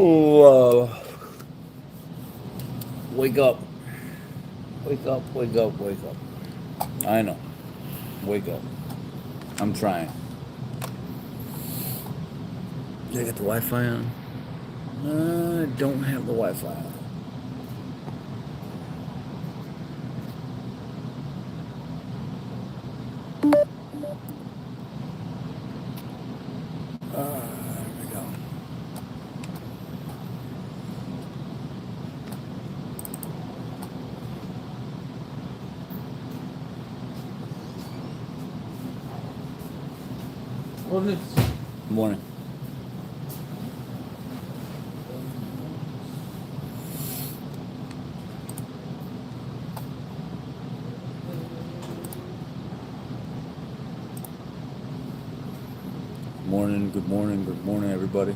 Oh, wake up. Wake up, wake up, wake up. I know. Wake up. I'm trying. Did I get the Wi Fi on? I don't have the Wi Fi on. There we go. Morning. Morning. Good morning, everybody.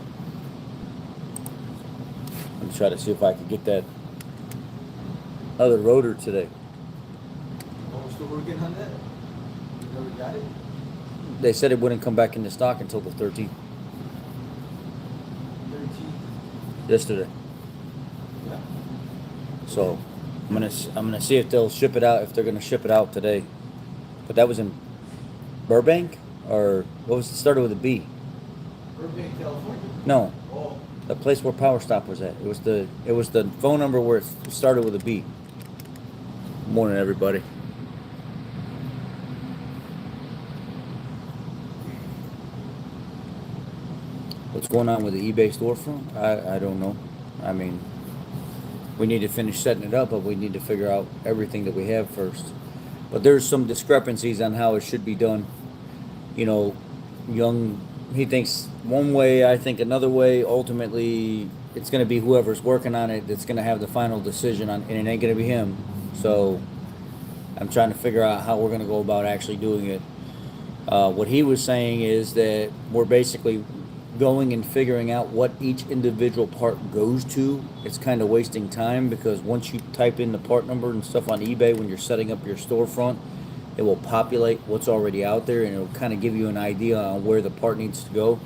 I'm trying to see if I can get that other rotor today. Oh, we're still working on that? You never got it? They said it wouldn't come back into stock until the 13th, 13. yesterday. Yeah. So I'm gonna see if they'll ship it out, if they're gonna ship it out today. But that was in Burbank, or what was it? Started with a B. Burbank, California. No, Oh, the place where Power Stop was at. It was the phone number where it started with a B. Morning, everybody. What's going on with the eBay storefront? I don't know. I mean, we need to finish setting it up, but we need to figure out everything that we have first. But there's some discrepancies on how it should be done. You know, Young, he thinks one way, I think another way. Ultimately, it's going to be whoever's working on it that's going to have the final decision on, and it ain't going to be him. So I'm trying to figure out how we're going to go about actually doing it. What he was saying is that we're basically going and figuring out what each individual part goes to. It's kind of wasting time because once you type in the part number and stuff on eBay when you're setting up your storefront, it will populate what's already out there and it'll kind of give you an idea on where the part needs to go.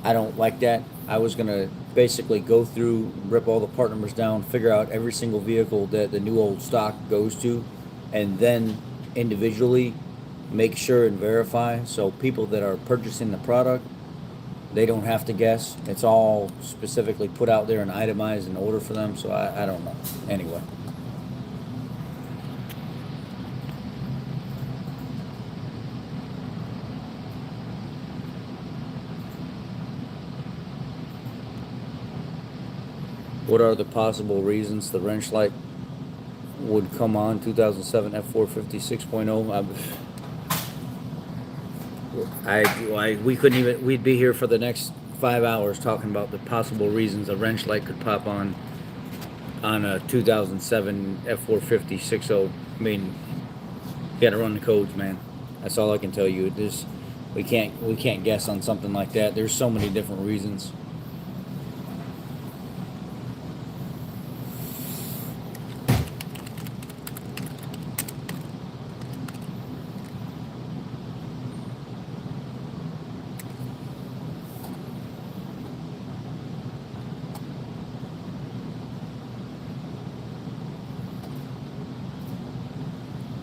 I don't like that. I was going to basically go through, rip all the part numbers down, figure out every single vehicle that the new old stock goes to, and then individually make sure and verify so people that are purchasing the product, they don't have to guess. It's all specifically put out there and itemized in order for them. So I don't know. Anyway. What are the possible reasons the wrench light would come on 2007 F450 6.0? We couldn't even, we'd be here for the next 5 hours talking about the possible reasons a wrench light could pop on a 2007 F450 6.0. I mean, you gotta run the codes, man. That's all I can tell you. We can't guess on something like that. There's so many different reasons.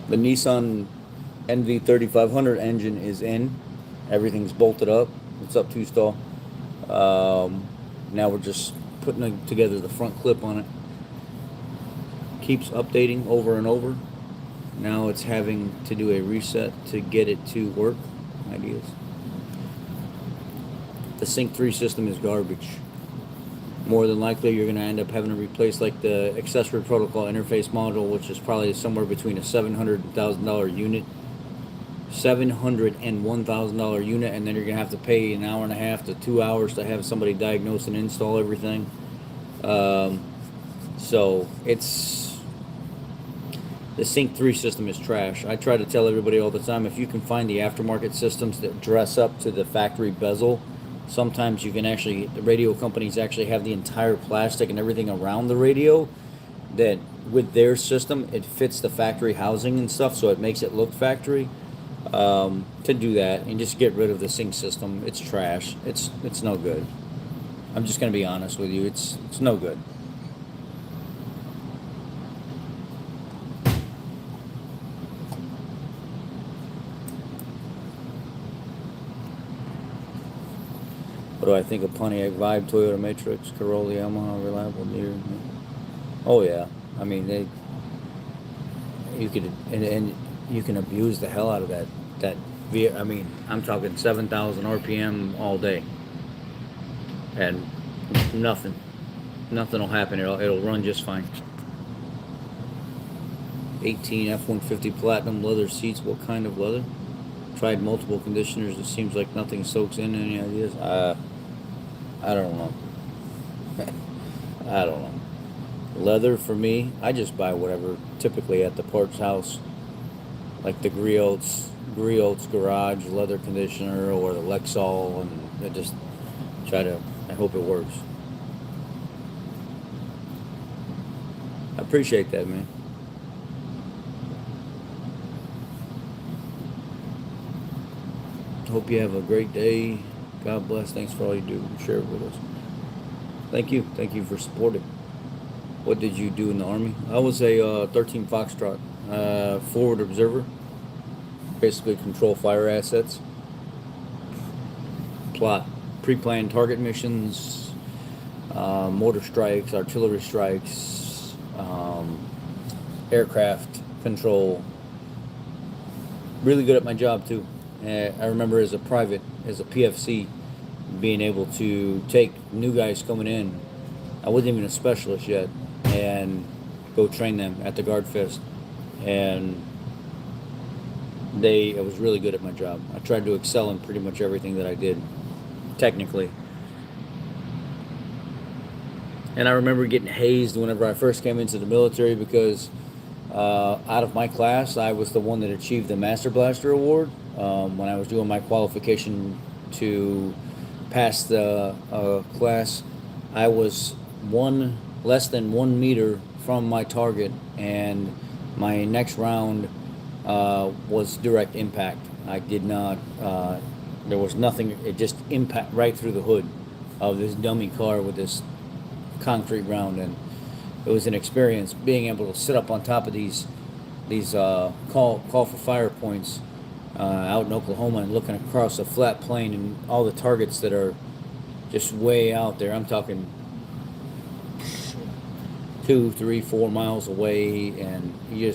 The Nissan NV3500 engine is in. Everything's bolted up. It's up to stall. Now we're just putting together the front clip on it. Keeps updating over and over. Now it's having to do a reset to get it to work. Ideas. The Sync 3 system is garbage. More than likely, you're going to end up having to replace like the accessory protocol interface module, which is probably somewhere between a $700 and $1,000 unit, $700 and $1,000 unit, and then you're going to have to pay an hour and a half to 2 hours to have somebody diagnose and install everything. So it's the Sync 3 system is trash. I try to tell everybody all the time, if you can find the aftermarket systems that dress up to the factory bezel. Sometimes you can actually, the radio companies actually have the entire plastic and everything around the radio that with their system, it fits the factory housing and stuff, so it makes it look factory. To do that and just get rid of the Sync system, it's trash. It's no good. I'm just gonna be honest with you. It's no good. What do I think of Pontiac Vibe, Toyota Matrix, Corolla, Yamaha, reliable, near? Oh yeah, I mean you could and you can abuse the hell out of that I mean, I'm talking 7,000 RPM all day, and nothing will happen. It'll run just fine. 18 F-150 Platinum leather seats. What kind of leather? Tried multiple conditioners. It seems like nothing soaks in. Any ideas? I don't know. I don't know. Leather for me, I just buy whatever typically at the parts house, like the Griot's Garage leather conditioner or the Lexol, and I just try to. I hope it works. I appreciate that, man. Hope you have a great day. God bless. Thanks for all you do and share it with us. Thank you. Thank you for supporting. What did you do in the Army? I was a 13 Foxtrot forward observer. Basically control fire assets. Plot pre-planned target missions, mortar strikes, artillery strikes, aircraft control. Really good at my job too. I remember as a private, as a PFC, being able to take new guys coming in. I wasn't even a specialist yet, and go train them at the Guard Fest. And I was really good at my job. I tried to excel in pretty much everything that I did, technically. And I remember getting hazed whenever I first came into the military because out of my class, I was the one that achieved the Master Blaster Award. When I was doing my qualification to pass the class, I was less than 1 meter from my target, and my next round was direct impact. I did not, there was nothing, it just impact right through the hood of this dummy car with this concrete round. And it was an experience being able to sit up on top of these call for fire points out in Oklahoma and looking across a flat plain and all the targets that are just way out there. I'm talking 2, 3, 4 miles away, and you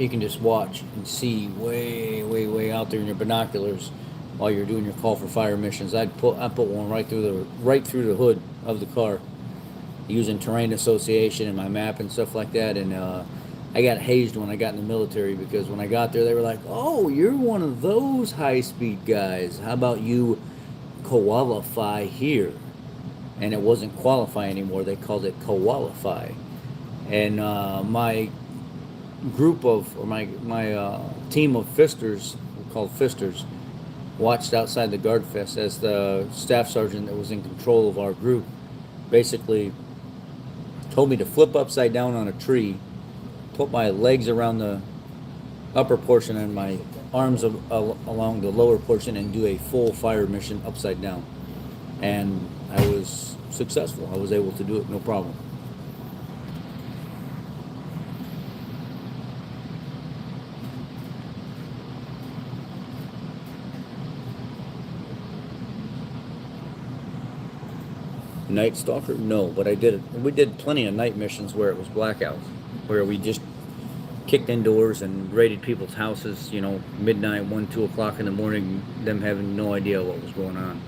can just watch and see way out there in your binoculars while you're doing your call for fire missions. I put one right through the hood of the car, using terrain association and my map and stuff like that. And I got hazed when I got in the military, because when I got there, they were like, "Oh, you're one of those high-speed guys. How about you qualify here?" And it wasn't qualify anymore. They called it qualify. And my team of fisters, called fisters, watched outside the Guard Fest as the staff sergeant that was in control of our group basically told me to flip upside down on a tree, put my legs around the upper portion and my arms along the lower portion, and do a full fire mission upside down. And I was successful. I was able to do it, no problem. Night Stalker? No, but we did plenty of night missions where it was blackouts, where we just kicked indoors and raided people's houses, midnight, 1, 2 o'clock in the morning, them having no idea what was going on.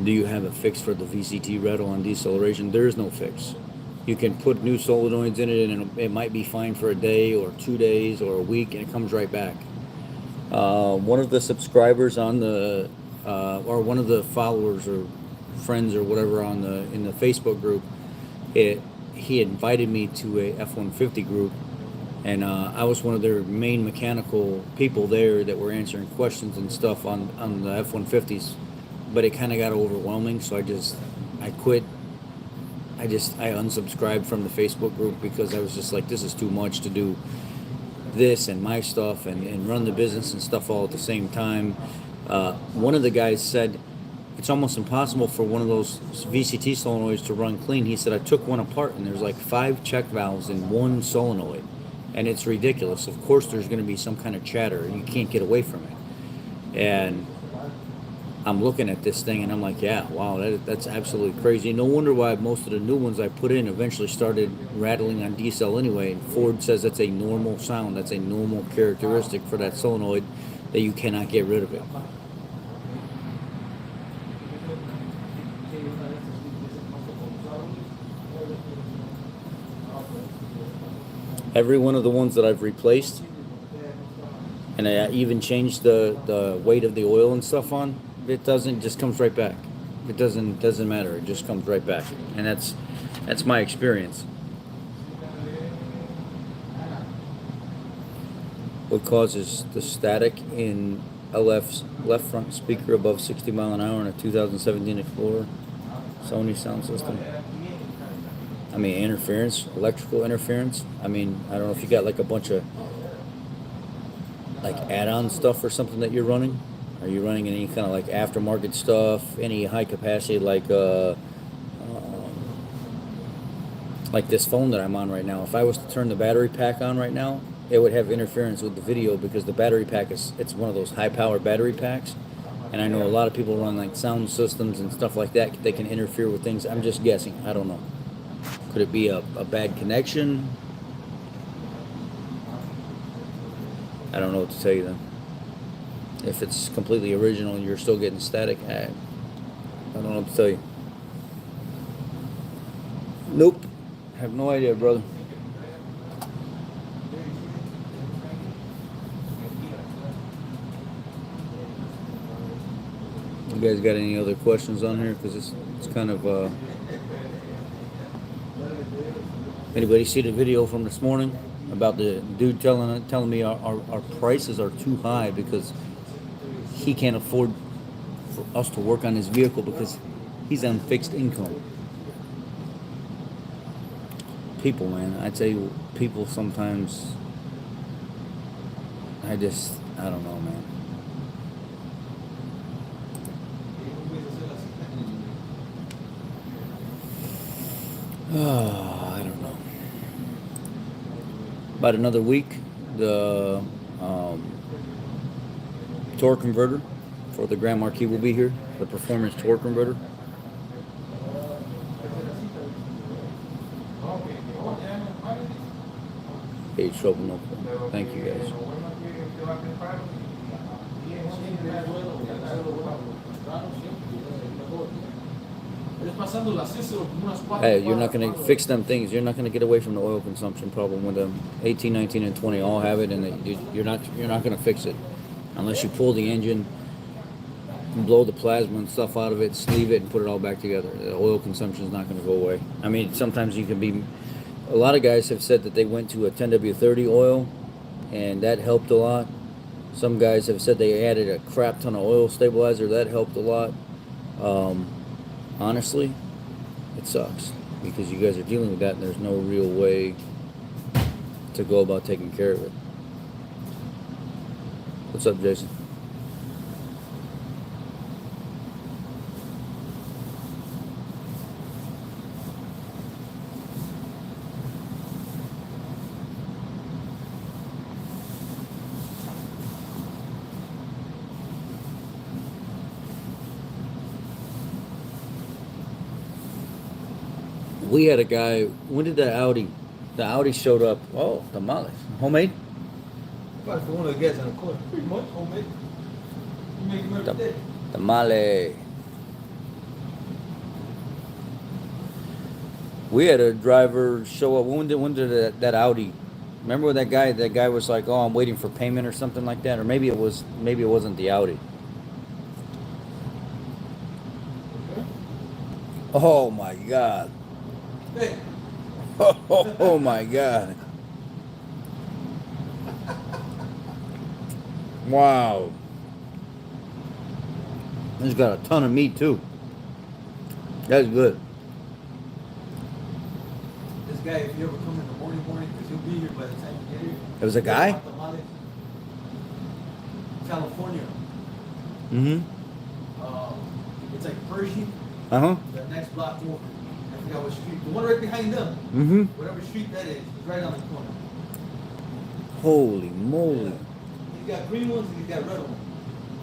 Do you have a fix for the VCT rattle on deceleration? There is no fix. You can put new solenoids in it, and it might be fine for a day or 2 days or a week, and it comes right back. One of the subscribers on the, or one of the followers or friends or whatever in the Facebook group, he invited me to a F-150 group, and I was one of their main mechanical people there that were answering questions and stuff on the F-150s. But it kind of got overwhelming, so I quit. I unsubscribed from the Facebook group because I was just like, this is too much to do this and my stuff and run the business and stuff all at the same time. One of the guys said it's almost impossible for one of those VCT solenoids to run clean. He said I took one apart and there's like 5 check valves in one solenoid, and it's ridiculous. Of course, there's going to be some kind of chatter. You can't get away from it. And I'm looking at this thing and I'm like, yeah, wow, that's absolutely crazy. No wonder why most of the new ones I put in eventually started rattling on D-cell anyway. And Ford says that's a normal sound. That's a normal characteristic for that solenoid, that you cannot get rid of it. Every one of the ones that I've replaced, and I even changed the weight of the oil and stuff on, it just comes right back. It doesn't matter. It just comes right back. And that's my experience. What causes the static in LF's left front speaker above 60 mile an hour in a 2017 Explorer Sony sound system? I mean, interference, electrical interference. I mean, I don't know if you got like a bunch of like add-on stuff or something that you're running. Are you running any kind of like aftermarket stuff? Any high capacity like this phone that I'm on right now? If I was to turn the battery pack on right now, it would have interference with the video because the battery pack it's one of those high-power battery packs. And I know a lot of people run like sound systems and stuff like that. They can interfere with things. I'm just guessing. I don't know. Could it be a bad connection? I don't know what to tell you then. If it's completely original and you're still getting static, I don't know what to tell you. Nope. I have no idea, brother. You guys got any other questions on here? Because it's kind of... Anybody see the video from this morning about the dude telling me our prices are too high because he can't afford for us to work on his vehicle because he's on fixed income? People, man, I tell you, people sometimes, I don't know, man. Oh, I don't know. About another week, the torque converter for the Grand Marquis will be here. The performance torque converter. Hey, trouble, no problem. Thank you, guys. Hey, you're not going to fix them things. You're not going to get away from the oil consumption problem with them. 18, 19, and 20 all have it, and you're not going to fix it unless you pull the engine, blow the plasma and stuff out of it, sleeve it, and put it all back together. The oil consumption is not going to go away. I mean, sometimes you can be. A lot of guys have said that they went to a 10W30 oil, and that helped a lot. Some guys have said they added a crap ton of oil stabilizer. That helped a lot. Honestly, it sucks because you guys are dealing with that and there's no real way to go about taking care of it. What's up, Jason? We had a guy. When did the Audi showed up? Oh, tamales, homemade. Para que uno de gas and course. Pretty much homemade. You make them every day. Tamale. We had a driver show up. When did that Audi? Remember when that guy was like, "Oh, I'm waiting for payment" or something like that, or maybe it wasn't the Audi. Oh my God. Hey. Oh my God. Wow. It's got a ton of meat too. That's good. guy, if you ever come in the morning, because he'll be here by the time you get here. There was a guy? California. Mm-hmm. It's like Pershing, Uh-huh. the next block over. I forgot what street. The one right behind them. Mm-hmm. Whatever street that is, it's right on the corner. Holy moly. He's got green ones and he's got red ones.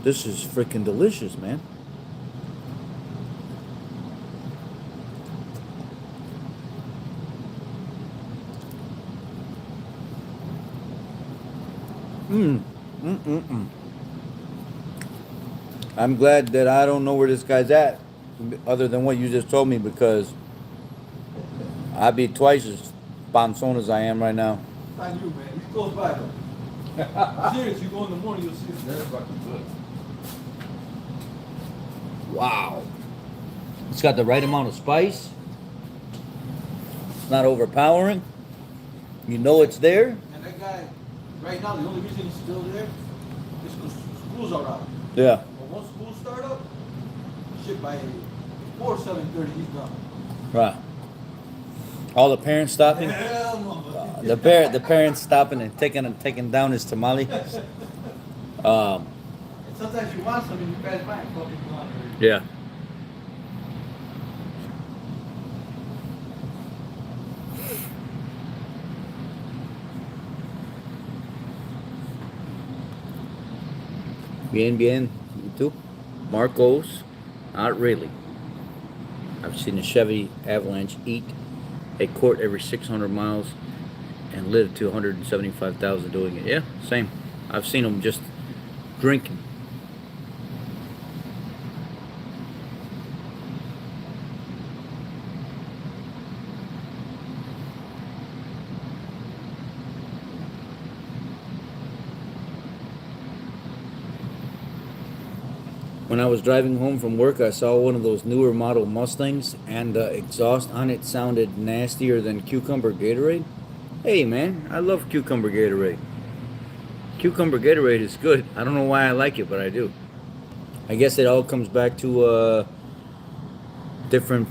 This is freaking delicious, man. I'm glad that I don't know where this guy's at, other than what you just told me, because I'd be twice as bonzone as I am right now. Not you, man. He's close by though. Serious, you go in the morning, you'll see him. That's fucking good. Wow. It's got the right amount of spice. It's not overpowering. You know it's there. And that guy, right now, the only reason he's still there is because schools are out. Yeah. But once schools start up, shit, by 7:30, he's gone. Right. All the parents stopping. Hell no. The parents stopping and taking down his tamale. And sometimes you want something, you pass by and fucking go on. Yeah. Bien, you too? Marcos? Not really. I've seen a Chevy Avalanche eat a quart every 600 miles and lived to 175,000 doing it. Yeah, same. I've seen them just drinking. When I was driving home from work, I saw one of those newer model Mustangs, and the exhaust on it sounded nastier than cucumber Gatorade. Hey man, I love cucumber Gatorade. Cucumber Gatorade is good. I don't know why I like it, but I do. I guess it all comes back to different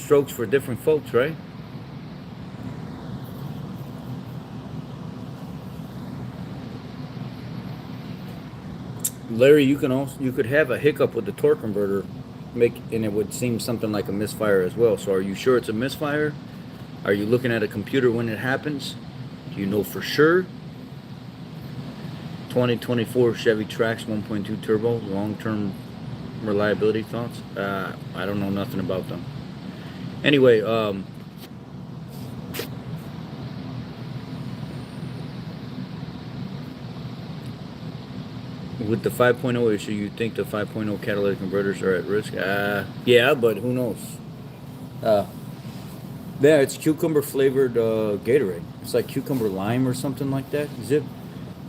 strokes for different folks, right? Larry, you could have a hiccup with the torque converter, and it would seem something like a misfire as well. So, are you sure it's a misfire? Are you looking at a computer when it happens? Do you know for sure? 2024 Chevy Trax 1.2 turbo, long-term reliability thoughts? I don't know nothing about them. Anyway, with the 5.0 issue, you think the 5.0 catalytic converters are at risk? Yeah, but who knows? Yeah, it's cucumber flavored Gatorade. It's like cucumber lime or something like that. Is it?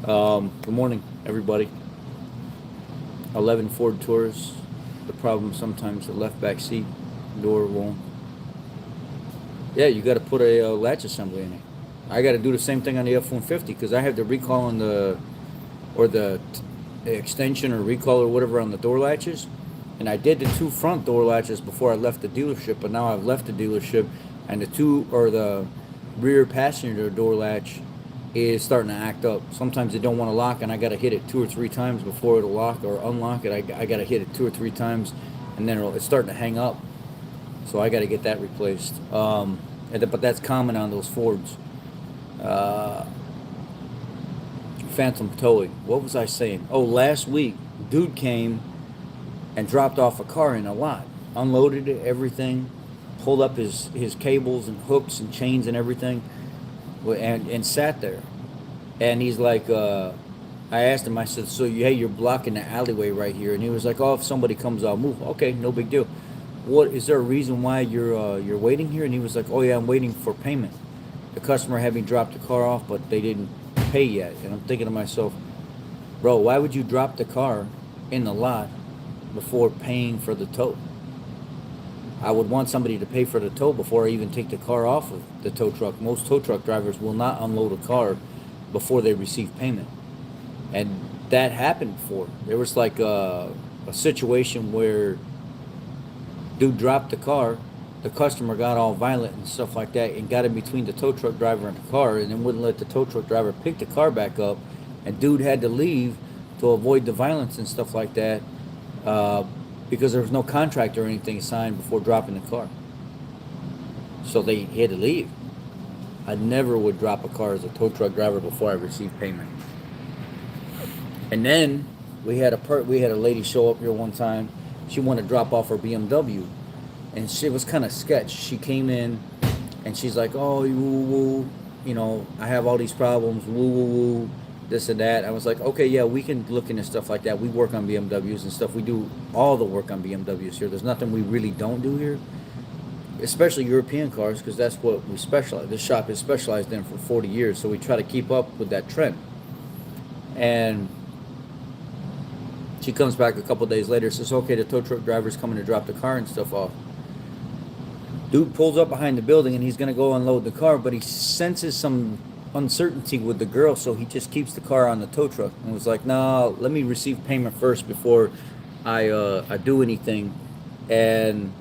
Good morning, everybody. 11 Ford Taurus. The problem sometimes the left back seat door won't. Yeah, you got to put a latch assembly in it. I got to do the same thing on the F-150 because I have the recall on the extension or recall or whatever on the door latches, and I did the two front door latches before I left the dealership, but now I've left the dealership and the rear passenger door latch is starting to act up. Sometimes they don't want to lock, and I got to hit it 2 or 3 times before it'll lock or unlock it. I got to hit it 2 or 3 times, and then it's starting to hang up, so I got to get that replaced. But that's common on those Fords. Phantom towing. What was I saying? Oh, last week, dude came and dropped off a car in a lot, unloaded it, everything, pulled up his cables and hooks and chains and everything, and sat there. And he's like, I asked him, I said, so you're blocking the alleyway right here. And he was like, oh, if somebody comes, I'll move. Okay, no big deal. What is there a reason why you're waiting here? And he was like, oh yeah, I'm waiting for payment. The customer had me drop the car off, but they didn't pay yet. And I'm thinking to myself, bro, why would you drop the car in the lot before paying for the tow? I would want somebody to pay for the tow before I even take the car off of the tow truck. Most tow truck drivers will not unload a car before they receive payment. And that happened before. There was like a situation where dude dropped the car the customer got all violent and stuff like that and got in between the tow truck driver and the car and then wouldn't let the tow truck driver pick the car back up, and dude had to leave to avoid the violence and stuff like that, because there was no contract or anything signed before dropping the car. So he had to leave. I never would drop a car as a tow truck driver before I received payment. And then we had a lady show up here one time. She wanted to drop off her BMW, and it was kind of sketch. She came in, and she's like, "Oh, woo, woo, I have all these problems, woo, woo, woo, this and that." I was like, "Okay, yeah, we can look into stuff like that. We work on BMWs and stuff. We do all the work on BMWs here. There's nothing we really don't do here." Especially European cars, because that's what we specialize. This shop is specialized in for 40 years, so we try to keep up with that trend. And she comes back a couple days later, says, "Okay, the tow truck driver's coming to drop the car and stuff off." Dude pulls up behind the building, and he's going to go unload the car, but he senses some uncertainty with the girl, so he just keeps the car on the tow truck and was like, "No, let me receive payment first before I do anything." And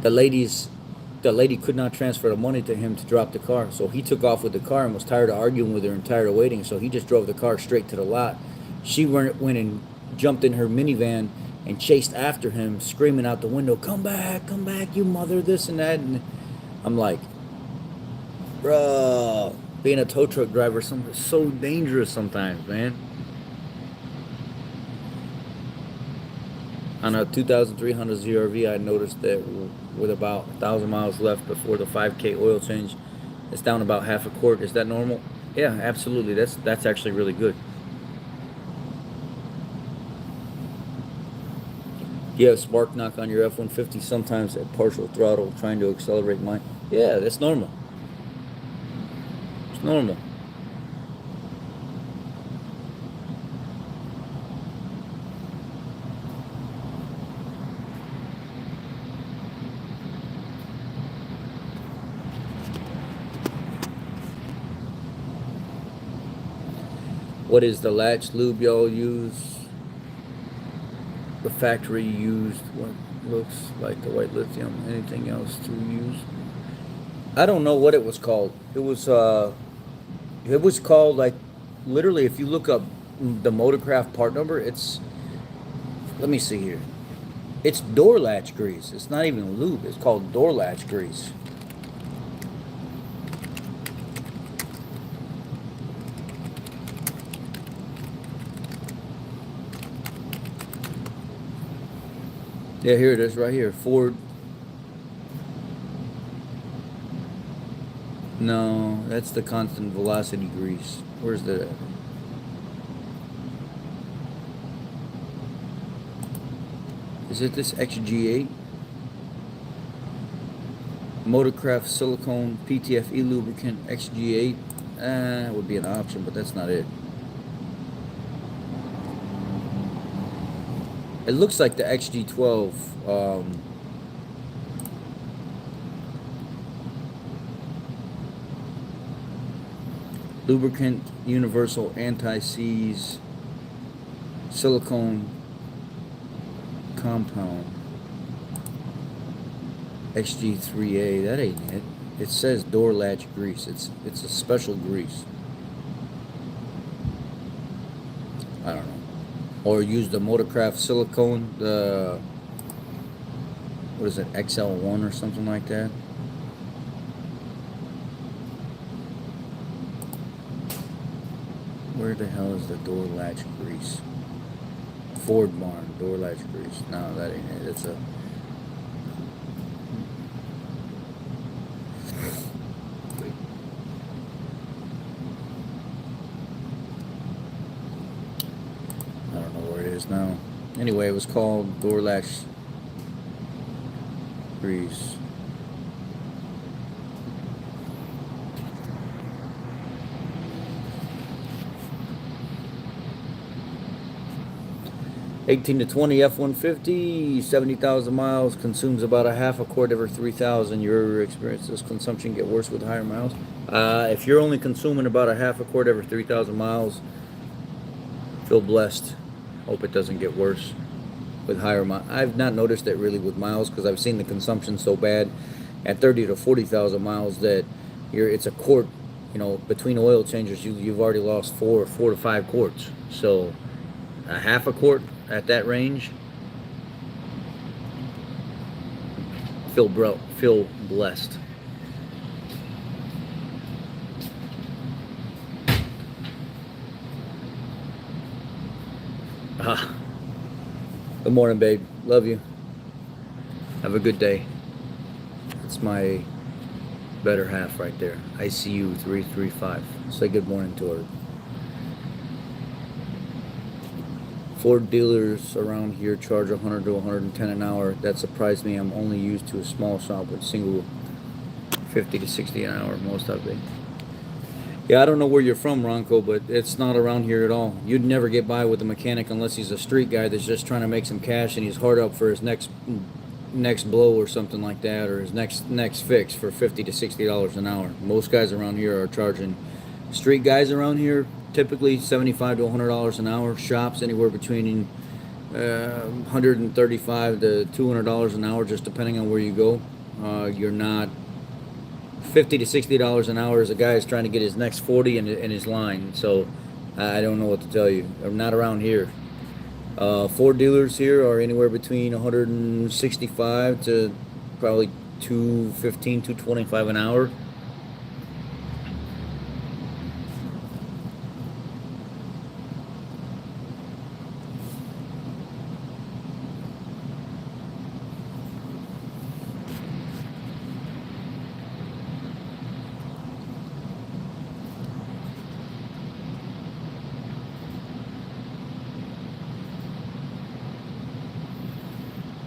the lady could not transfer the money to him to drop the car, so he took off with the car and was tired of arguing with her and tired of waiting, so he just drove the car straight to the lot. She went and jumped in her minivan and chased after him, screaming out the window, come back, you mother," this and that. And I'm like, bro, being a tow truck driver is so dangerous sometimes, man. On a 2300 ZRV, I noticed that with about 1,000 miles left before the 5K oil change, it's down about half a quart. Is that normal? Yeah, absolutely. That's actually really good. Do you have spark knock on your F-150 sometimes at partial throttle trying to accelerate mine? Yeah, that's normal. It's normal. What is the latch lube y'all use? The factory used what looks like the white lithium. Anything else to use? I don't know what it was called. It was called, like, literally, if you look up the Motorcraft part number, let me see here. It's door latch grease. It's not even lube. It's called door latch grease. Yeah, here it is right here. Ford. No, that's the constant velocity grease. Where's the... Is it this XG8? Motorcraft silicone PTFE lubricant XG8. It would be an option, but that's not it. It looks like the XG12. Lubricant universal anti-seize silicone compound. XG3A. That ain't it. It says door latch grease. It's a special grease. I don't know. Or use the Motorcraft silicone, the, what is it, XL1 or something like that. Where the hell is the door latch grease? Ford Barn, door latch grease. No, that ain't it. It's a... I don't know where it is now. Anyway, it was called door latch grease. $18 to $20 F-150, 70,000 miles, consumes about a half a quart every 3,000. Your experience, does consumption get worse with higher miles? If you're only consuming about a half a quart every 3,000 miles, feel blessed. Hope it doesn't get worse. with higher miles. I've not noticed it really with miles because I've seen the consumption so bad at 30 to 40,000 miles that it's a quart. You know, between oil changes, you've already lost four to five quarts. So a half a quart at that range, feel blessed. Ah, good morning, babe. Love you. Have a good day. That's my better half right there. ICU 335. Say good morning to her. Ford dealers around here charge 100 to 110 an hour. That surprised me. I'm only used to a small shop with single 50 to 60 an hour most of it. Yeah, I don't know where you're from, Ronco, but it's not around here at all. You'd never get by with a mechanic unless he's a street guy that's just trying to make some cash and he's hard up for his next blow or something like that, or his next fix for $50 to $60 an hour. Most guys around here are charging. Street guys around here typically $75 to $100 an hour. Shops anywhere between $135 to $200 an hour, just depending on where you go. You're not $50 to $60 an hour as a guy is trying to get his next 40 in his line. So I don't know what to tell you. I'm not around here. Ford dealers here are anywhere between 165 to probably 215, 225 an hour.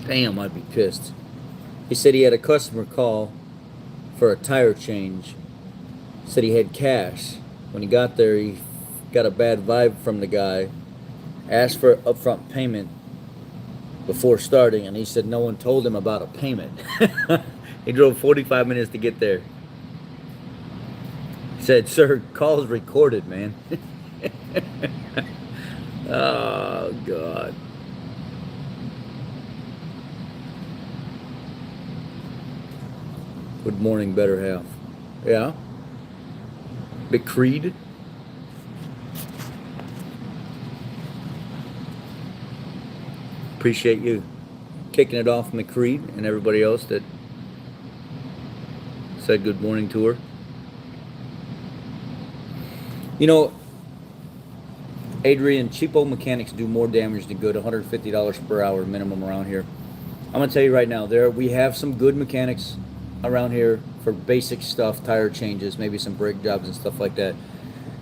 Damn, I'd be pissed. He said he had a customer call for a tire change. Said he had cash. When he got there, he got a bad vibe from the guy. Asked for upfront payment before starting, and he said no one told him about a payment. He drove 45 minutes to get there. He said, "Sir, call is recorded, man." Oh, God. Good morning, better half. Yeah? McCreed? Appreciate you kicking it off, McCreed, and everybody else that said good morning to her. You know, Adrian, cheapo mechanics do more damage than good. $150 per hour minimum around here. I'm gonna tell you right now, we have some good mechanics around here for basic stuff, tire changes, maybe some brake jobs and stuff like that.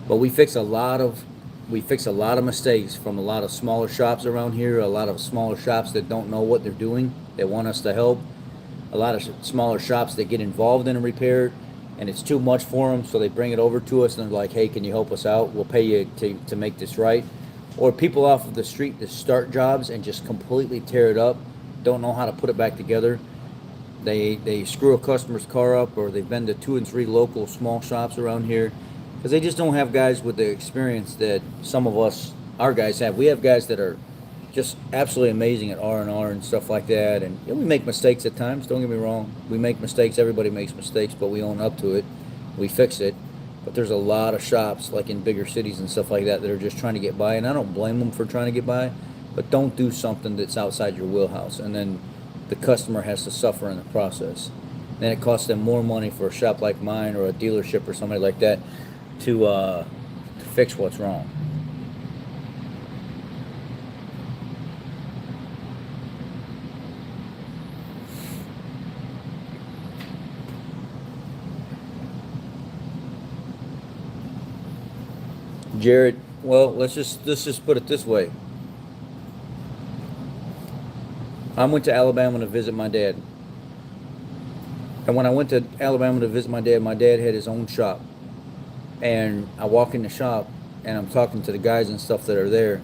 But we fix a lot of mistakes from a lot of smaller shops around here. A lot of smaller shops that don't know what they're doing. They want us to help. A lot of smaller shops that get involved in a repair, and it's too much for them, so they bring it over to us and they're like, "Hey, can you help us out? We'll pay you to make this right." Or people off of the street that start jobs and just completely tear it up, don't know how to put it back together. They screw a customer's car up, or they've been to 2 and 3 local small shops around here because they just don't have guys with the experience that some of our guys have. We have guys that are just absolutely amazing at R&R and stuff like that, and we make mistakes at times, don't get me wrong. We make mistakes, everybody makes mistakes, but we own up to it, we fix it. But there's a lot of shops like in bigger cities and stuff like that are just trying to get by, and I don't blame them for trying to get by, but don't do something that's outside your wheelhouse, and then the customer has to suffer in the process. Then it costs them more money for a shop like mine or a dealership or somebody like that to fix what's wrong. Jared, well, let's just put it this way. I went to Alabama to visit my dad. And when I went to Alabama to visit my dad had his own shop. And I walk in the shop and I'm talking to the guys and stuff that are there,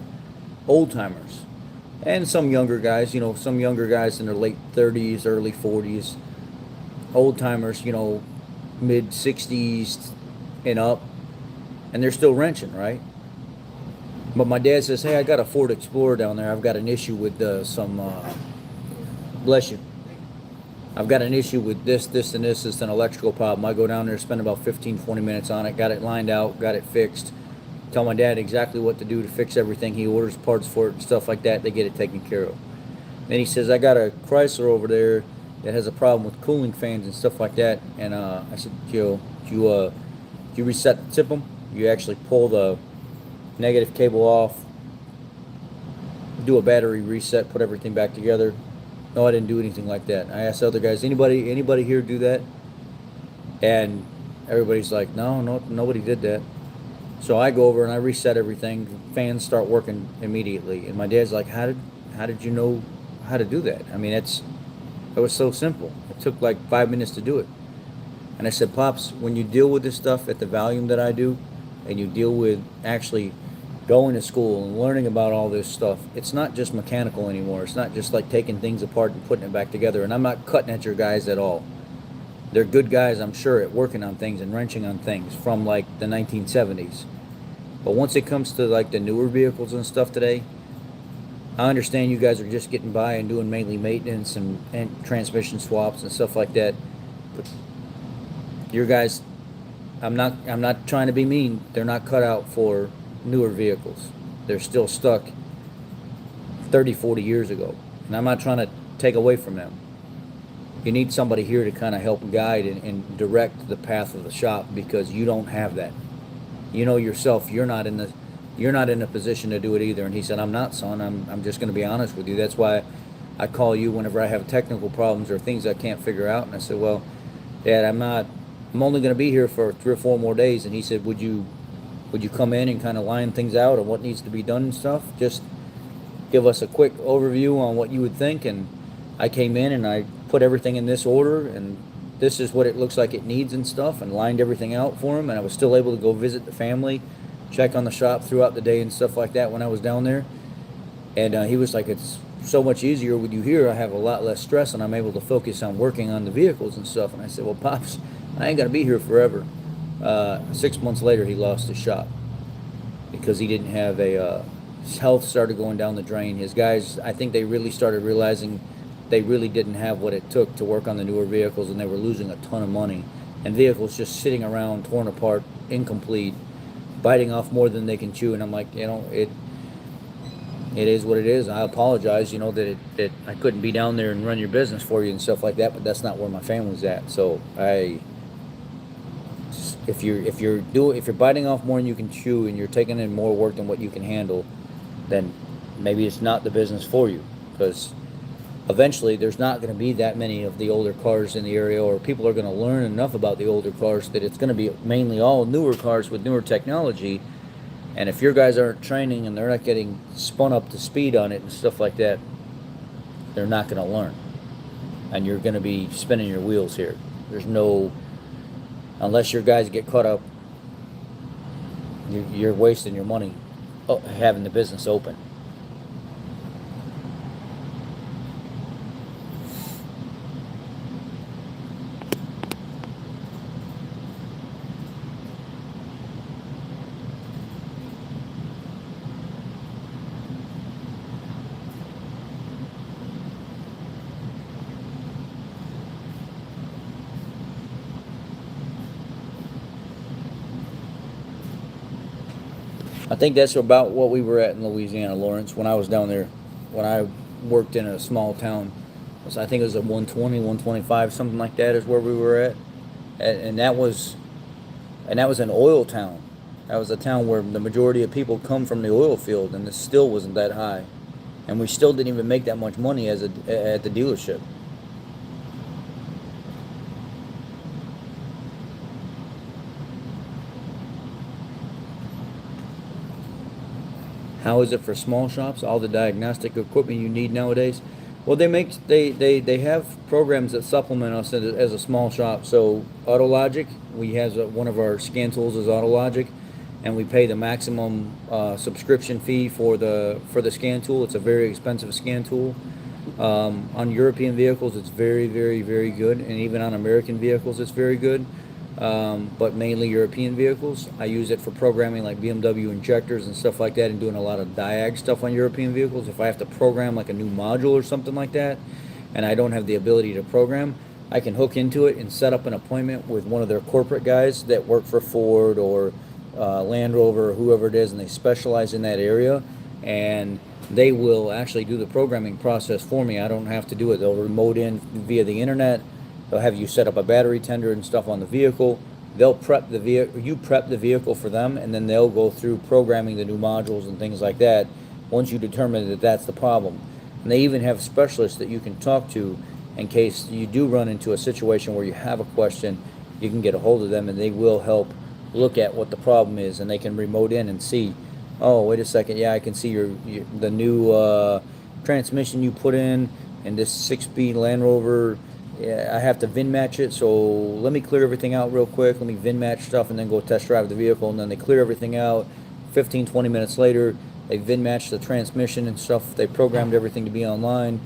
old timers. And some younger guys, some younger guys in their late 30s, early 40s. Old timers, mid 60s and up. And they're still wrenching, right? But my dad says, hey, I got a Ford Explorer down there. I've got an issue with some, bless you. I've got an issue with this, and this. It's an electrical problem. I go down there, spend about 15, 20 minutes on it, got it lined out, got it fixed. Tell my dad exactly what to do to fix everything. He orders parts for it and stuff like that. They get it taken care of. Then he says, I got a Chrysler over there that has a problem with cooling fans and stuff like that. And I said, Joe, do you reset the tip 'em? You actually pull the negative cable off, do a battery reset, put everything back together. No, I didn't do anything like that. I asked the other guys, anybody here do that? And everybody's like, no, nobody did that. So I go over and I reset everything. Fans start working immediately. And my dad's like, how did you know how to do that? I mean, it was so simple. It took like 5 minutes to do it. And I said, Pops, when you deal with this stuff at the volume that I do, and you deal with actually going to school and learning about all this stuff, it's not just mechanical anymore. It's not just like taking things apart and putting it back together. And I'm not cutting at your guys at all. They're good guys, I'm sure, at working on things and wrenching on things from like the 1970s. But once it comes to like the newer vehicles and stuff today, I understand you guys are just getting by and doing mainly maintenance and transmission swaps and stuff like that. But your guys, I'm not trying to be mean. They're not cut out for newer vehicles. They're still stuck 30, 40 years ago. And I'm not trying to take away from them. You need somebody here to kind of help guide and direct the path of the shop, because you don't have that. You know yourself, you're not in a position to do it either. And he said, I'm not, son. I'm just going to be honest with you. That's why I call you whenever I have technical problems or things I can't figure out. And I said, well, Dad, I'm only going to be here for 3 or 4 more days. And he said, would you come in and kind of line things out on what needs to be done and stuff? Just give us a quick overview on what you would think. And I came in and I put everything in this order, and this is what it looks like it needs and stuff, and lined everything out for him. And I was still able to go visit the family, check on the shop throughout the day and stuff like that when I was down there. And he was like, it's so much easier with you here. I have a lot less stress, and I'm able to focus on working on the vehicles and stuff. And I said, well, Pops, I ain't gonna be here forever. 6 months later, he lost his shop because he didn't have his health started going down the drain. His guys, I think they really started realizing they really didn't have what it took to work on the newer vehicles, and they were losing a ton of money. And vehicles just sitting around, torn apart, incomplete, biting off more than they can chew. And I'm like, it is what it is. I apologize, that I couldn't be down there and run your business for you and stuff like that, but that's not where my family's at. So if you're biting off more than you can chew, and you're taking in more work than what you can handle, then maybe it's not the business for you, because eventually there's not going to be that many of the older cars in the area, or people are going to learn enough about the older cars that it's going to be mainly all newer cars with newer technology. And if your guys aren't training and they're not getting spun up to speed on it and stuff like that, they're not going to learn. And you're going to be spinning your wheels here. Unless your guys get caught up, you're wasting your money having the business open. I think that's about what we were at in Louisiana, Lawrence, when I was down there, when I worked in a small town. I think it was a 120, 125, something like that is where we were at. And that was an oil town. That was a town where the majority of people come from the oil field, and it still wasn't that high. And we still didn't even make that much money at the dealership. How is it for small shops? All the diagnostic equipment you need nowadays. Well, they have programs that supplement us as a small shop. So AutoLogic, we have one of our scan tools is AutoLogic, and we pay the maximum subscription fee for the scan tool. It's a very expensive scan tool. On European vehicles, it's very, very, very good, and even on American vehicles, it's very good. but mainly European vehicles. I use it for programming like BMW injectors and stuff like that, and doing a lot of diag stuff on European vehicles. If I have to program like a new module or something like that, and I don't have the ability to program, I can hook into it and set up an appointment with one of their corporate guys that work for Ford or Land Rover or whoever it is, and they specialize in that area, and they will actually do the programming process for me. I don't have to do it. They'll remote in via the internet. They'll have you set up a battery tender and stuff on the vehicle. They'll prep the vehicle, you prep the vehicle for them, and then they'll go through programming the new modules and things like that once you determine that that's the problem. And they even have specialists that you can talk to in case you do run into a situation where you have a question. You can get a hold of them, and they will help look at what the problem is, and they can remote in and see, oh, wait a second, yeah, I can see the new transmission you put in this 6-speed Land Rover. Yeah, I have to VIN match it, so let me clear everything out real quick. Let me VIN match stuff and then go test drive the vehicle, and then they clear everything out. 15-20 minutes later, they VIN match the transmission and stuff. They programmed everything to be online.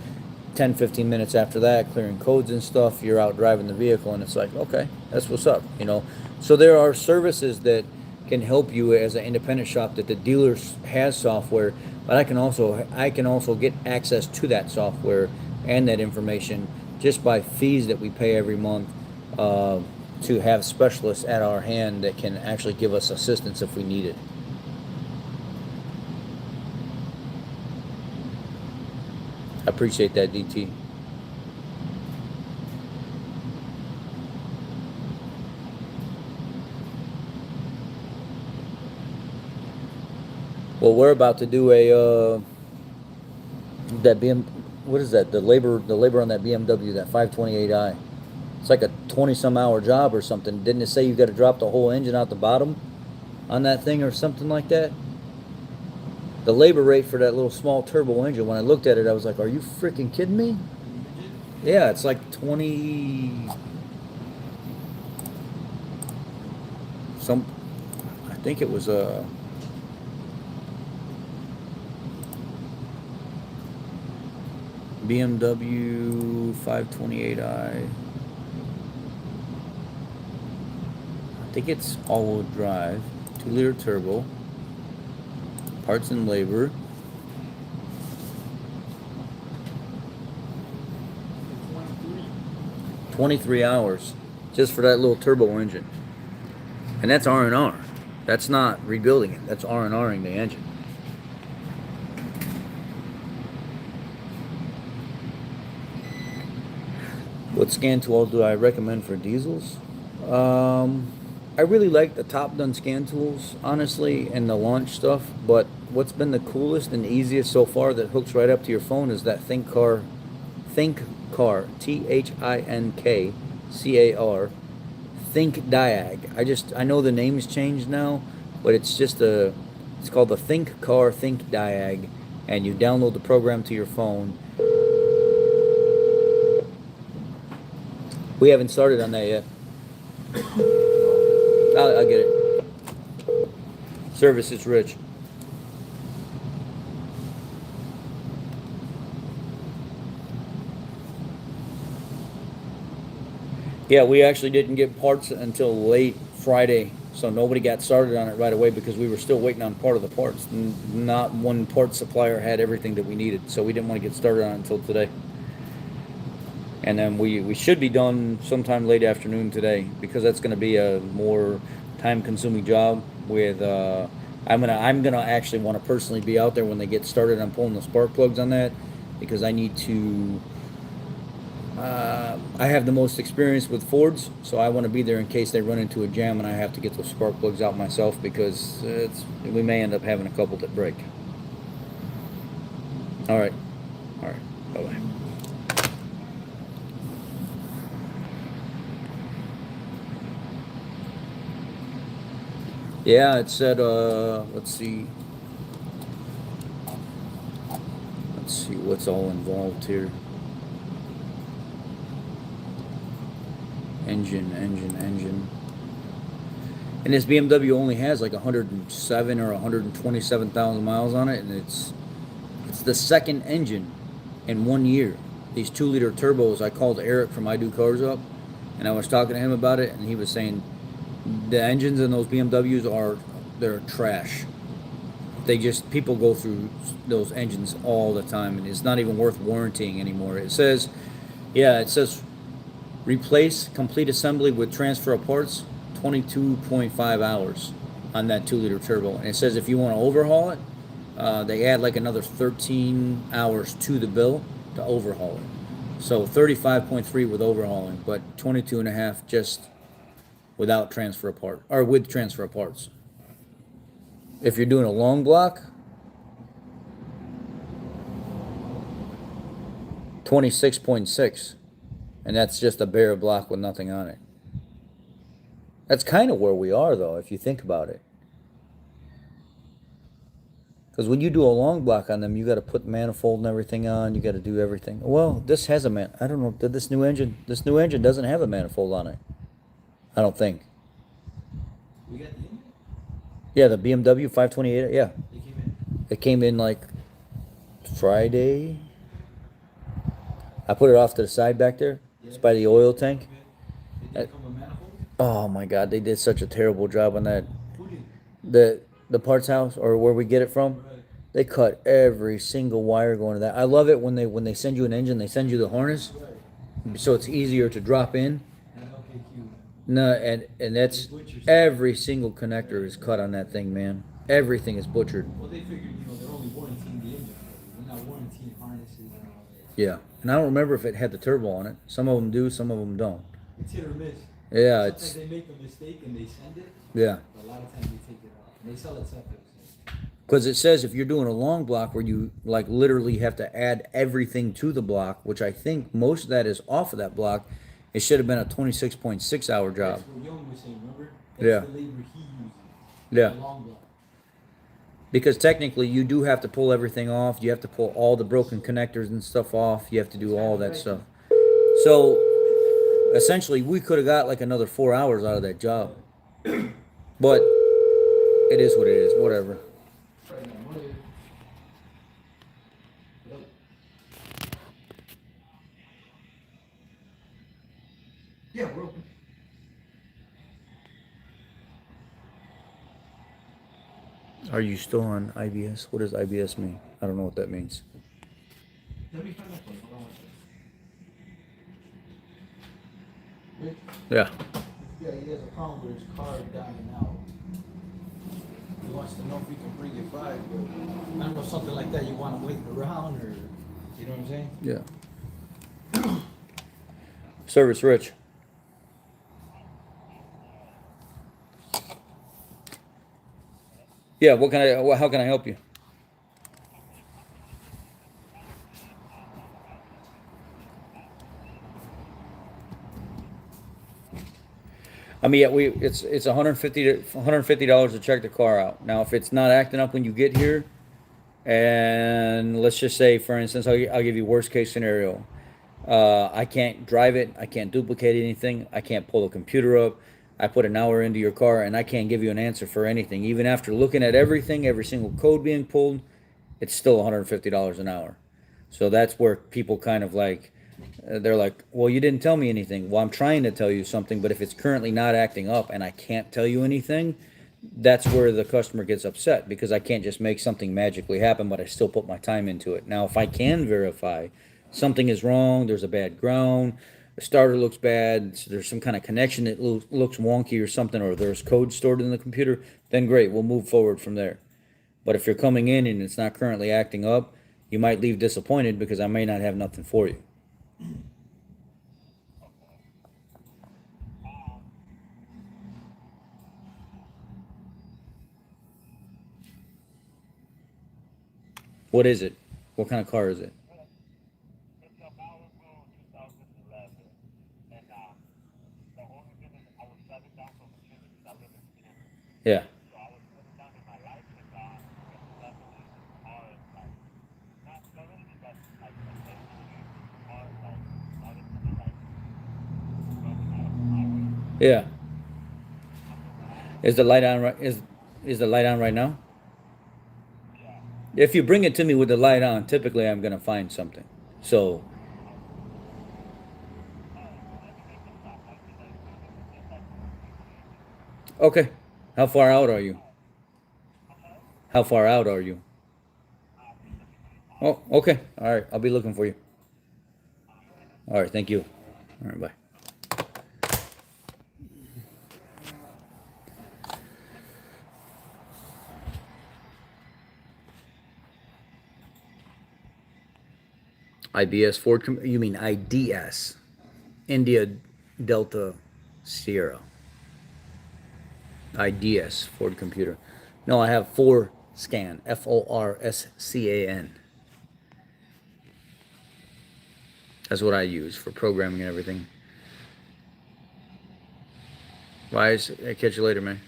10-15 minutes after that, clearing codes and stuff, you're out driving the vehicle, and it's like, okay, that's what's up, you know. So there are services that can help you as an independent shop, that the dealer has software, but I can also get access to that software and that information just by fees that we pay every month, to have specialists at our hand that can actually give us assistance if we need it. I appreciate that, DT. Well, we're about to do a that BM. What is that? The labor on that BMW, that 528i. It's like a 20-some hour job or something. Didn't it say you got to drop the whole engine out the bottom on that thing or something like that? The labor rate for that little small turbo engine, when I looked at it, I was like, are you freaking kidding me? Yeah, it's like 20 some, I think it was a BMW 528i. I think it's all-wheel drive, 2-liter turbo, parts and labor. 23 hours just for that little turbo engine. And that's R&R. That's not rebuilding it. That's R&Ring the engine. What scan tool do I recommend for diesels? I really like the Top Done scan tools, honestly, and the launch stuff. But what's been the coolest and easiest so far that hooks right up to your phone is that ThinkCar, ThinkCar, ThinkCar, Think Diag. I know the name's changed now, but it's called the ThinkCar Think Diag, and you download the program to your phone. We haven't started on that yet. I'll get it. Service is rich. Yeah, we actually didn't get parts until late Friday, so nobody got started on it right away because we were still waiting on part of the parts. Not one part supplier had everything that we needed, so we didn't want to get started on it until today. And then we should be done sometime late afternoon today, because that's going to be a more time-consuming job. With I'm gonna actually want to personally be out there when they get started on pulling the spark plugs on that, because I need to. I have the most experience with Fords, so I want to be there in case they run into a jam and I have to get those spark plugs out myself, because we may end up having a couple that break. All right, bye bye. Yeah, it said, let's see what's all involved here. Engine. And this BMW only has like 107 or 127,000 miles on it, and it's the second engine in 1 year. These 2-liter turbos, I called Eric from I Do Cars up, and I was talking to him about it, and he was saying The engines in those BMWs they're trash. People go through those engines all the time, and it's not even worth warrantying anymore. It says replace complete assembly with transfer of parts, 22.5 hours on that 2 liter turbo. And it says if you want to overhaul it, they add like another 13 hours to the bill to overhaul it. So 35.3 with overhauling, but 22 and a half just without transfer of part or with transfer of parts. If you're doing a long block, 26.6, and that's just a bare block with nothing on it. That's kind of where we are, though, if you think about it. Because when you do a long block on them, you got to put manifold and everything on. You got to do everything. Well, this has I don't know. This new engine doesn't have a manifold on it. I don't think. We got the engine? Yeah, the BMW 528. Yeah, They came in. it came in like Friday. I put it off to the side back there. It's by the oil tank. Did they come with manifold? Oh my God, they did such a terrible job on that. Who did? The parts house or where we get it from. Right. They cut every single wire going to that. I love it when they send you an engine, they send you the harness, Right. so it's easier to drop in. And LKQ. No, and that's every single connector is cut on that thing, man. Everything is butchered. Well, they figured, they're only warrantying the engine. They're not warrantying harnesses and all that. Yeah, and I don't remember if it had the turbo on it. Some of them do, some of them don't. It's hit or miss. Yeah, Sometimes it's they make a mistake and they send it. yeah. But a lot of times they take it off. And they sell it separate. Because it says if you're doing a long block where you like literally have to add everything to the block, which I think most of that is off of that block, it should have been a 26.6 hour job. That's what Young was saying, remember? That's Yeah. the labor he uses. Yeah. The long block. Because technically you do have to pull everything off. You have to pull all the broken connectors and stuff off. You have to do all that stuff. So essentially we could have got like another 4 hours out of that job. But it is what it is, whatever. Yeah, we're open. Are you still on IBS? What does IBS mean? I don't know what that means. Let me find out for you. Hold on one second. Rick? Yeah. Yeah, he has a problem with his car dying out. He wants to know if we can bring it by, but I don't know, something like that, you want him waiting around, or, you know what I'm saying? Yeah. Service Rich. Yeah, how can I help you? I mean, yeah, it's $150 to check the car out. Now, if it's not acting up when you get here, and let's just say, for instance, I'll give you worst case scenario. I can't drive it. I can't duplicate anything. I can't pull a computer up. I put an hour into your car and I can't give you an answer for anything. Even after looking at everything, every single code being pulled, it's still $150 an hour. So that's where people kind of like, they're like, well, you didn't tell me anything. Well, I'm trying to tell you something, but if it's currently not acting up and I can't tell you anything, that's where the customer gets upset because I can't just make something magically happen, but I still put my time into it. Now, if I can verify something is wrong, there's a bad ground, the starter looks bad, there's some kind of connection that looks wonky or something, or there's code stored in the computer, then great, we'll move forward from there. But if you're coming in and it's not currently acting up, you might leave disappointed because I may not have nothing for you. What is it? What kind of car is it? It's a Malibu 2011, and the only thing is I was driving down from Virginia because I live in Virginia. Yeah. So I was putting down in my license because definitely are like not currently, but like essentially are like starting to be like running out of power. Yeah. Is the light on right? Is the light on right now? Yeah. If you bring it to me with the light on, typically I'm gonna find something. So Okay. How far out are you? How far out are you? Oh, okay. All right. I'll be looking for you. All right. Thank you. All right. Bye. IBS Ford. You mean IDS? India Delta Sierra. IDS Ford Computer. No, I have Forscan. Forscan. That's what I use for programming and everything. Wise, I catch you later, man.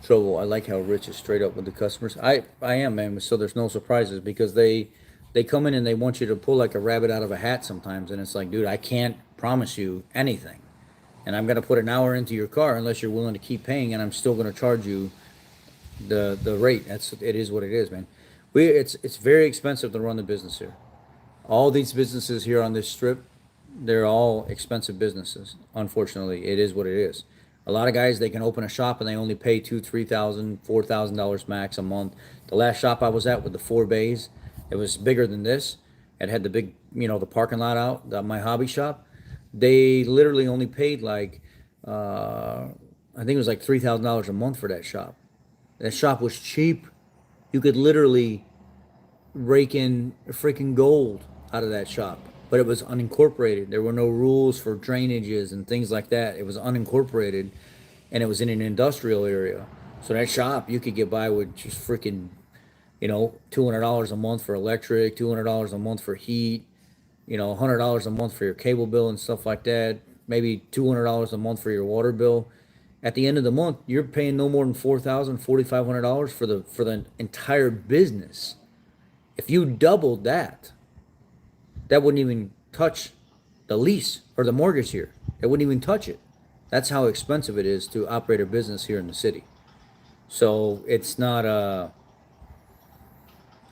So I like how Rich is straight up with the customers. I am, man. So there's no surprises because they come in and they want you to pull like a rabbit out of a hat sometimes, and it's like, dude, I can't promise you anything, and I'm gonna put an hour into your car unless you're willing to keep paying, and I'm still gonna charge you the rate. It is what it is, man. It's very expensive to run the business here. All these businesses here on this strip, they're all expensive businesses. Unfortunately, it is what it is. A lot of guys, they can open a shop and they only pay $2,000, $3,000, $4,000 max a month. The last shop I was at with the 4 bays, it was bigger than this. It had the big, the parking lot out, my hobby shop. They literally only paid like, I think it was like $3,000 a month for that shop. That shop was cheap. You could literally rake in freaking gold out of that shop. But it was unincorporated. There were no rules for drainages and things like that. It was unincorporated, and it was in an industrial area. So that shop, you could get by with just freaking, $200 a month for electric, $200 a month for heat, $100 a month for your cable bill and stuff like that. Maybe $200 a month for your water bill. At the end of the month, you're paying no more than $4,000, $4,500 for the entire business. If you doubled that, that wouldn't even touch the lease or the mortgage here. It wouldn't even touch it. That's how expensive it is to operate a business here in the city. So it's not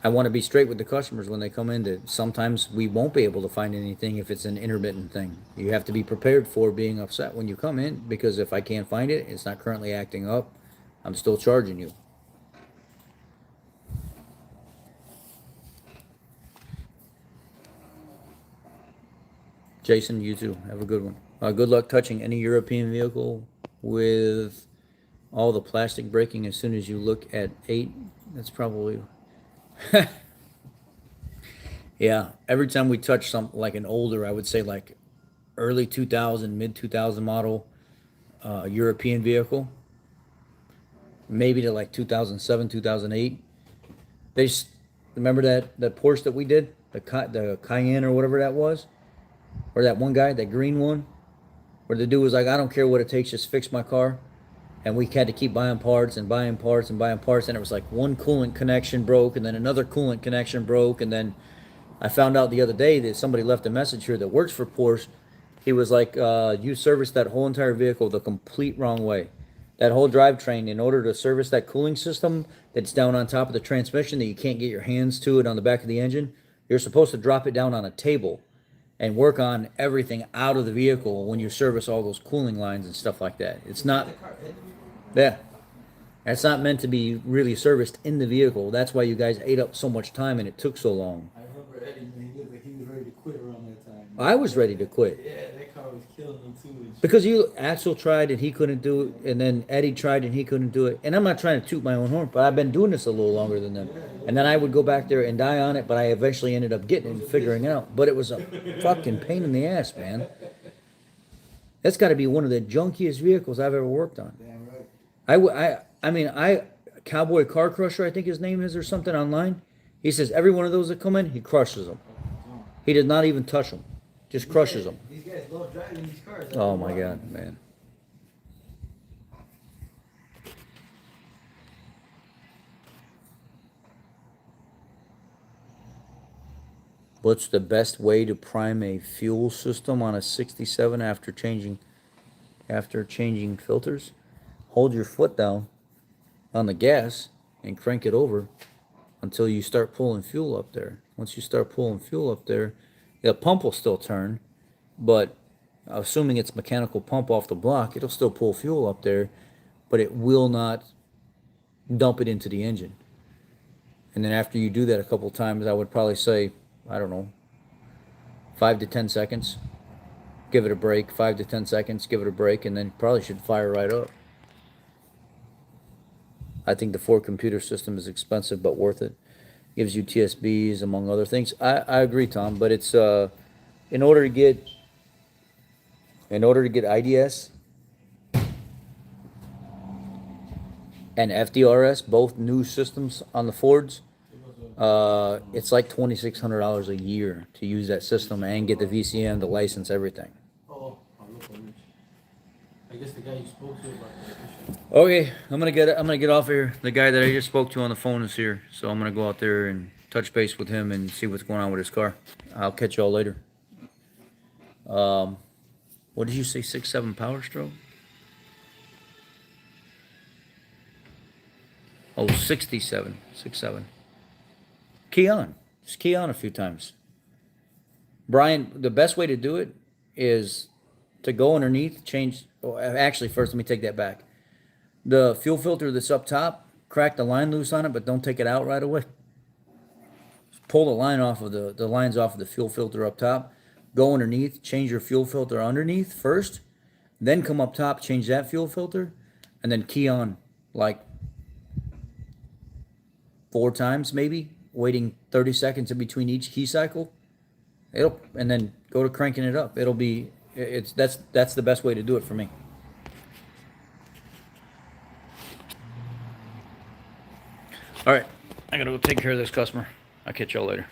I want to be straight with the customers when they come in that sometimes we won't be able to find anything if it's an intermittent thing. You have to be prepared for being upset when you come in, because if I can't find it, it's not currently acting up, I'm still charging you. Jason, you too. Have a good one. Good luck touching any European vehicle with all the plastic breaking as soon as you look at 8. That's probably... Yeah, every time we touch something like an older, I would say like early 2000, mid 2000 model European vehicle, maybe to like 2007, 2008. Remember that Porsche that we did, the Cayenne or whatever that was? Or that one guy, that green one, where the dude was like, I don't care what it takes, just fix my car. And we had to keep buying parts and buying parts and buying parts. And it was like one coolant connection broke, and then another coolant connection broke. And then I found out the other day that somebody left a message here that works for Porsche. He was like, you serviced that whole entire vehicle the complete wrong way. That whole drivetrain, in order to service that cooling system that's down on top of the transmission that you can't get your hands to it on the back of the engine, you're supposed to drop it down on a table and work on everything out of the vehicle when you service all those cooling lines and stuff like that. It's not, yeah, that's not meant to be really serviced in the vehicle. That's why you guys ate up so much time and it took so long. I remember Eddie, man, he looked like he was ready to quit around that time. I was ready to quit. Yeah, that car was killing him too. Because Axel tried and he couldn't do it, and then Eddie tried and he couldn't do it. And I'm not trying to toot my own horn, but I've been doing this a little longer than them. And then I would go back there and die on it, but I eventually ended up getting it and figuring it out. But it was a fucking pain in the ass, man. That's got to be one of the junkiest vehicles I've ever worked on. Damn right. I mean, Cowboy Car Crusher, I think his name is, or something online. He says every one of those that come in, he crushes them. He does not even touch them. Just crushes them. These guys love driving these cars. Oh my God, man. What's the best way to prime a fuel system on a 67 after changing filters? Hold your foot down on the gas and crank it over until you start pulling fuel up there. Once you start pulling fuel up there, the pump will still turn, but assuming it's mechanical pump off the block, it'll still pull fuel up there, but it will not dump it into the engine. And then after you do that a couple times, I would probably say, I don't know, 5 to 10 seconds. Give it a break, 5 to 10 seconds, give it a break, and then probably should fire right up. I think the Ford computer system is expensive but worth it. Gives you TSBs among other things. I agree, Tom, but it's in order to get IDS and FDRS, both new systems on the Fords, it's like $2,600 a year to use that system and get the VCM, the license, everything. Oh, I'll look on it. I guess the guy you spoke to about the issue. Okay, I'm gonna get off here. The guy that I just spoke to on the phone is here, so I'm gonna go out there and touch base with him and see what's going on with his car. I'll catch y'all later. What did you say? 6.7 Power Stroke? Oh, 67, 6.7. Key on. Just key on a few times. Brian, the best way to do it is to go underneath, change. Oh, actually, first, let me take that back. The fuel filter that's up top, crack the line loose on it, but don't take it out right away. Just pull the line off of the lines off of the fuel filter up top. Go underneath, change your fuel filter underneath first, then come up top, change that fuel filter, and then key on like 4 times maybe, waiting 30 seconds in between each key cycle. And then go to cranking it up. That's the best way to do it for me. All right, I gotta go take care of this customer. I'll catch y'all later.